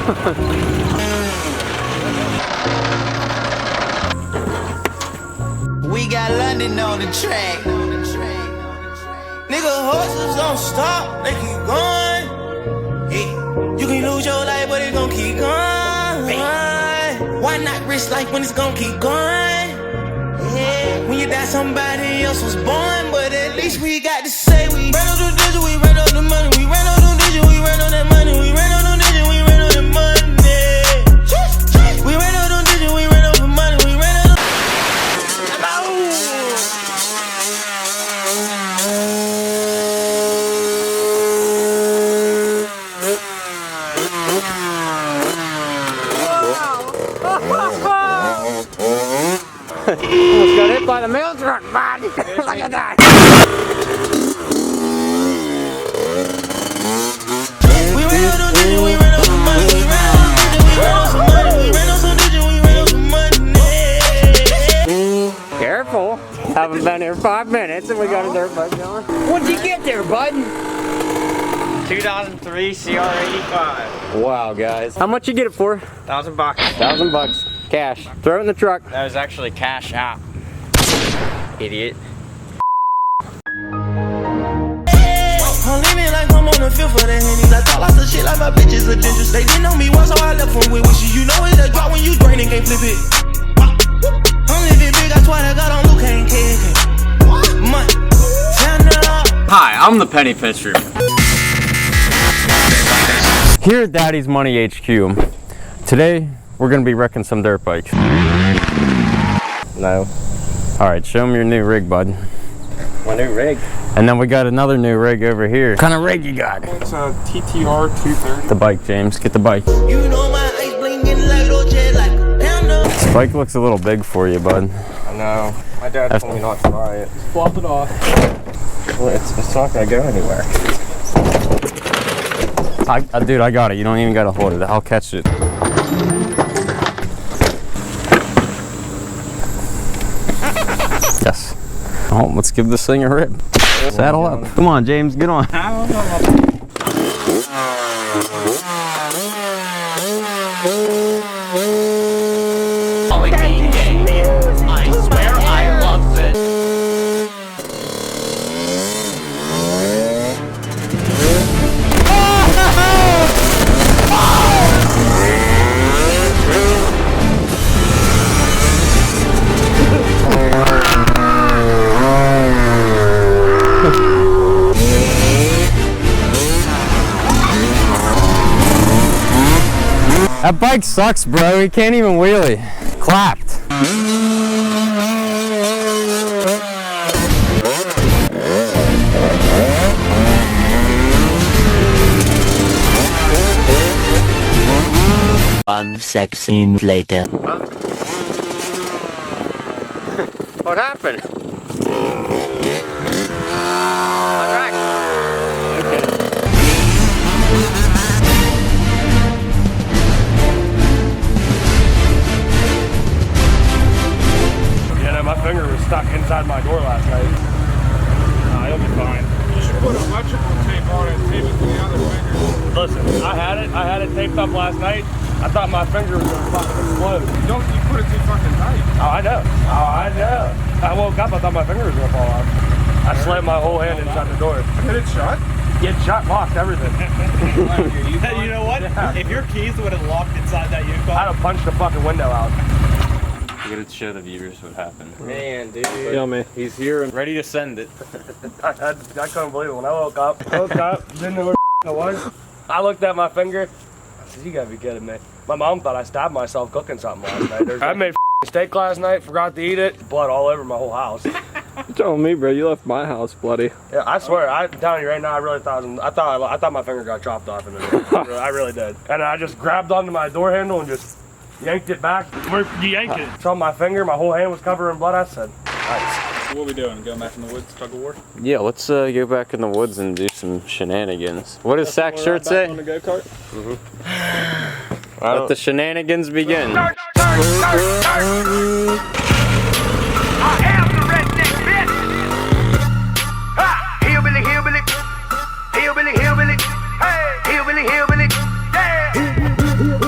We got London on the track. Nigga, horses don't stop, they keep going. Yeah. You can lose your life, but it gon' keep going. Why not risk life when it's gon' keep going? Yeah. When you die, somebody else was born, but at least we got to say we ran on the digit, we ran on the money, we ran on the digit, we ran on that money, we ran on the digit, we ran on the money. We ran on the digit, we ran on the money, we ran on the. Almost got hit by the mail truck, man. Look at that. We ran on the digit, we ran on the money, we ran on the digit, we ran on some money, we ran on some digit, we ran on some money. Careful. Haven't been here 5 minutes and we got a dirt bike going. What'd you get there, bud? 2003 Cr80. Wow, guys. How much you get it for? $1,000. $1,000. Cash. Throw it in the truck. That was actually cash out. Idiot. I'm leaning like I'm on the field for the Hennies. I talk lots of shit like my bitches are dangerous. They didn't know me once, so I left them with wishes. You know it's a drop when you drain and can't flip it. I'm living big, I swear I got on Luke, ain't kidding. Hi, I'm the Penny Fisher. Here at Daddy's Money HQ, today we're gonna be wrecking some dirt bikes. No. All right, show them your new rig, bud. My new rig. And then we got another new rig over here. What kind of rig you got? It's a TTR 230. The bike, James. Get the bike. You know my eyes blinking like Roger, like panda. This bike looks a little big for you, bud. I know. My dad told me not to buy it. Just flop it off. Well, it's not gonna go anywhere. Dude, I got it. You don't even gotta hold it. I'll catch it. Yes. Oh, let's give this thing a rip. Saddle up. Come on, James, get on. I swear I love it. That bike sucks, bro. He can't even wheelie. Clapped. One second later. What happened? My finger was stuck inside my door last night. It'll be fine. You should put electrical tape on it and tape it to the other finger. Listen, I had it taped up last night. I thought my finger was gonna fucking explode. You put it too fucking tight. Oh, I know. I woke up, I thought my finger was gonna fall off. I slammed my whole hand inside the door. Hit it shut? Get shut, locked, everything. You know what? Yeah. If your keys would have locked inside that U-Car, I'd have punched the fucking window out. You gotta show the viewers what happened. Man, dude. Yummy. He's here and ready to send it. I couldn't believe it when I woke up. Didn't know where I was. I looked at my finger. I said, you gotta be kidding me. My mom thought I stabbed myself cooking something last night. I made steak last night, forgot to eat it. Blood all over my whole house. You're telling me, bro, you left my house bloody. Yeah, I swear, I'm telling you right now, I really thought I thought my finger got chopped off in the door. I really did. And I just grabbed onto my door handle and just yanked it back. Where'd you yank it? It's on my finger, my whole hand was covered in blood. I said, nice. So what are we doing? Going back in the woods, tug of war? Yeah, let's go back in the woods and do some shenanigans. What does Sack's shirt say? On the go-kart? Let the shenanigans begin. I am the redneck bitch. Ha! Hillbilly, hillbilly. Hillbilly, hillbilly. Hey! Hillbilly, hillbilly. Yeah!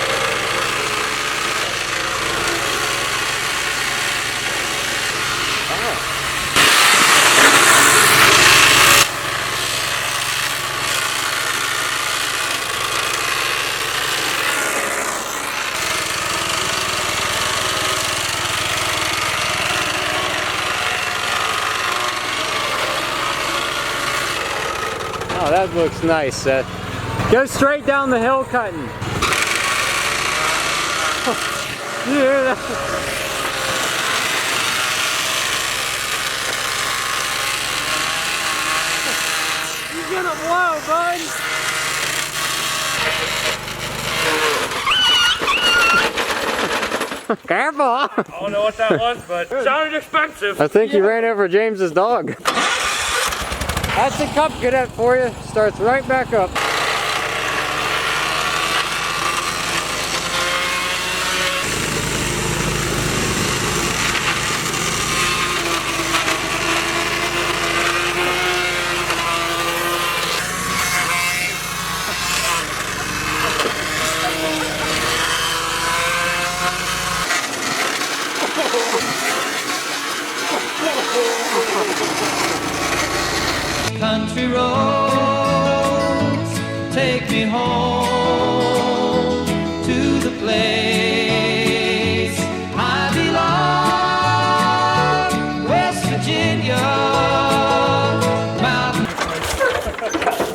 Oh, that looks nice, Seth. Go straight down the hill cutting. You hear that? You're gonna blow, bud. Careful! I don't know what that was, but it sounded expensive. I think you ran over James's dog. That's a Cup Cadet for you. Starts right back up. Country roads take me home to the place I belong, West Virginia.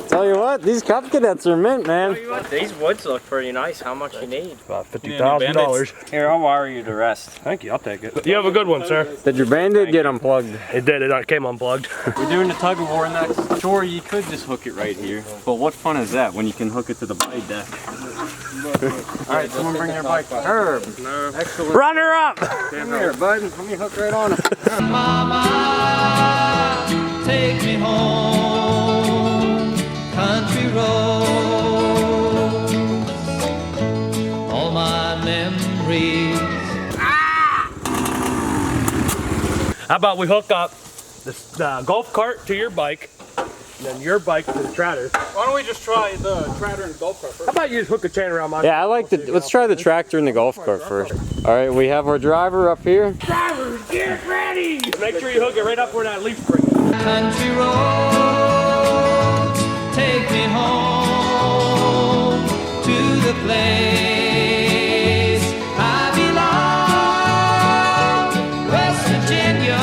Tell you what, these Cup Cadets are mint, man. These woods look pretty nice. How much you need? About $50,000. Here, I'll wire you to rest. Thank you, I'll take it. You have a good one, sir. Did your Bandit get unplugged? It did, it came unplugged. We're doing the tug of war next. Sure, you could just hook it right here. But what fun is that when you can hook it to the blade deck? Alright, someone bring their bike. Herb. Excellent. Runner up! Come here, bud. Let me hook right on it. Mama, take me home, country roads, all my memories. How about we hook up the golf cart to your bike, and then your bike to the tractor? Why don't we just try the tractor and golf cart first? How about you just hook a chain around my Yeah, I like the. Let's try the tractor and the golf cart first. Alright, we have our driver up here. Drivers, get ready! Make sure you hook it right up where that leaf spring is. Country roads take me home to the place I belong, West Virginia.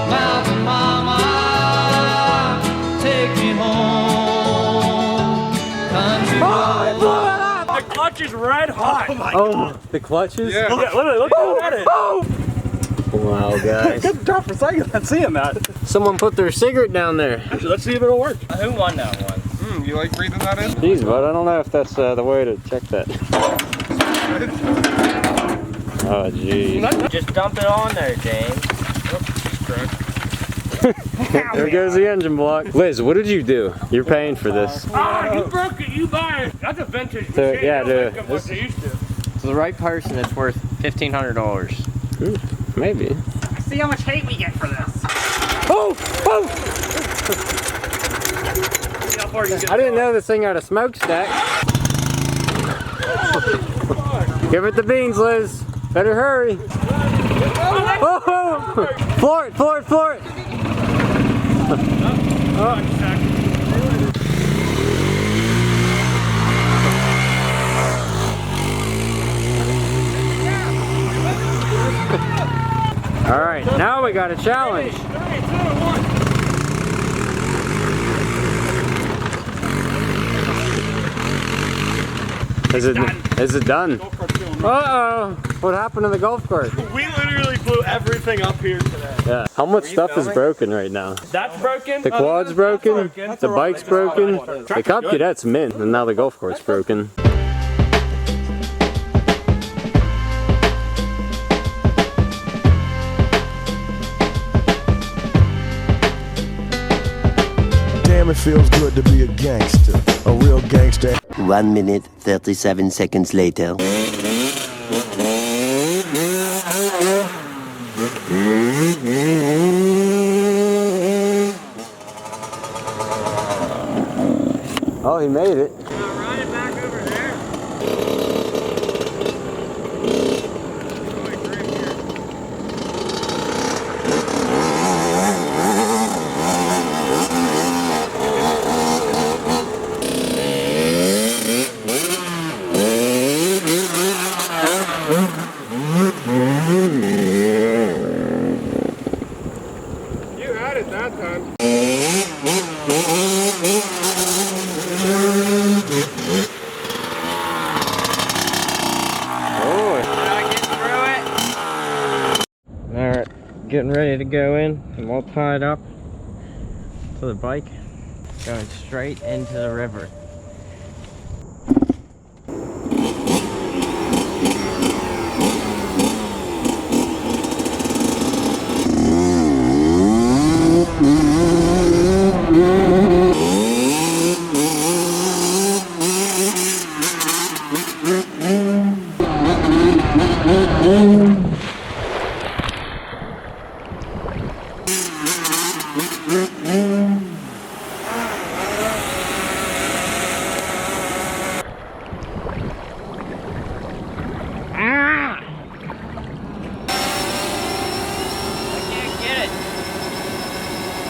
Mountain mama, take me home, country roads. The clutch is red hot. Oh, the clutches? Yeah, literally, look at it. Wow, guys. Good job for saying that. See him, Matt. Someone put their cigarette down there. Actually, let's see if it'll work. Who won that one? You like breathing that in? Jeez, bud, I don't know if that's the way to check that. Oh, geez. Just dump it on there, James. There goes the engine block. Liz, what did you do? You're paying for this. Ah, you broke it, you buy it. That's a vintage machine. Yeah, They don't dude. make them what they used to. To the right person, it's worth $1,500. Maybe. See how much hate we get for this. Oh! Oh! I didn't know this thing had a smokestack. Give it the beans, Liz. Better hurry. Oh! Floor it, floor it, floor it. All right, now we got a challenge. Is it done? Uh-oh. What happened to the golf cart? We literally blew everything up here today. Yeah. How much stuff is broken right now? That's broken. The quad's broken, the bike's broken, the Cup Cadet's mint, and now the golf cart's broken. Damn, it feels good to be a gangster, a real gangster. 1 minute, 37 seconds later. Oh, he made it. Ryan back over there. You had it that time. getting ready to go in. I'm all tied up to the bike, going straight into the river.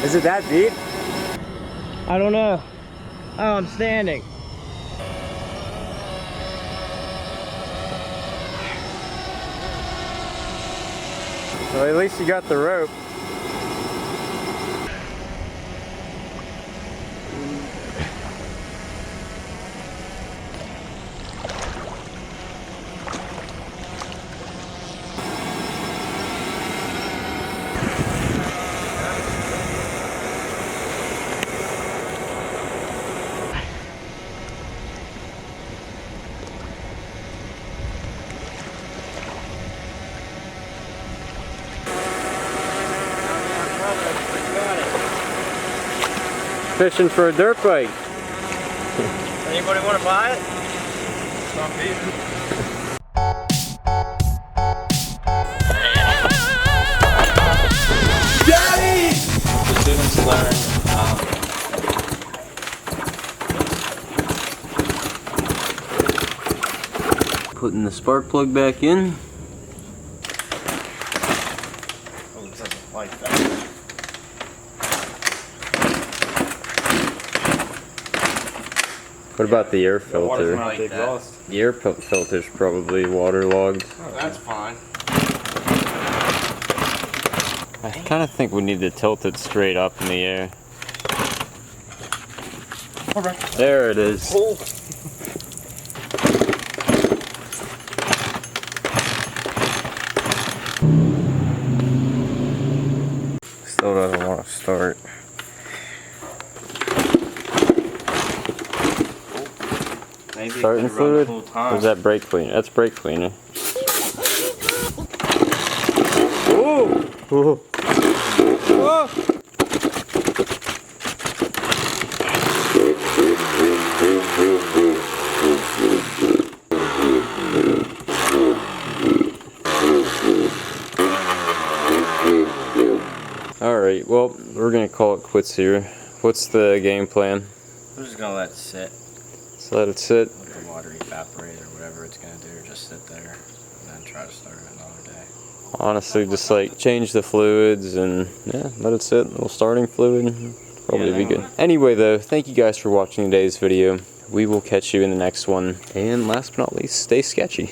Is it that deep? I don't know. Oh, I'm standing. Well, at least you got the rope. Fishing for a dirt bike. Anybody want to buy it? Daddy! The students learn Putting the spark plug back in. oh, it doesn't like that. What about the air filter? Like The that. air filter's probably waterlogged. Oh, that's fine. I kind of think we need to tilt it straight up in the air. Alright. There it is. Oh. Still doesn't want to start. Maybe Starting it could run the fluid? whole Or time. is that brake cleaner? That's brake cleaner. Ooh! Ooh. Oh. Alright, well, we're gonna call it quits here. What's the game plan? I'm just gonna let it sit. Just let it sit. Let the water evaporate or whatever it's gonna do. Just sit there and then try to start it another day. Honestly, just like change the fluids and yeah, let it sit. A little starting fluid, probably be good. Anyway though, thank you guys for watching today's video. We will catch you in the next one. And last but not least, stay sketchy.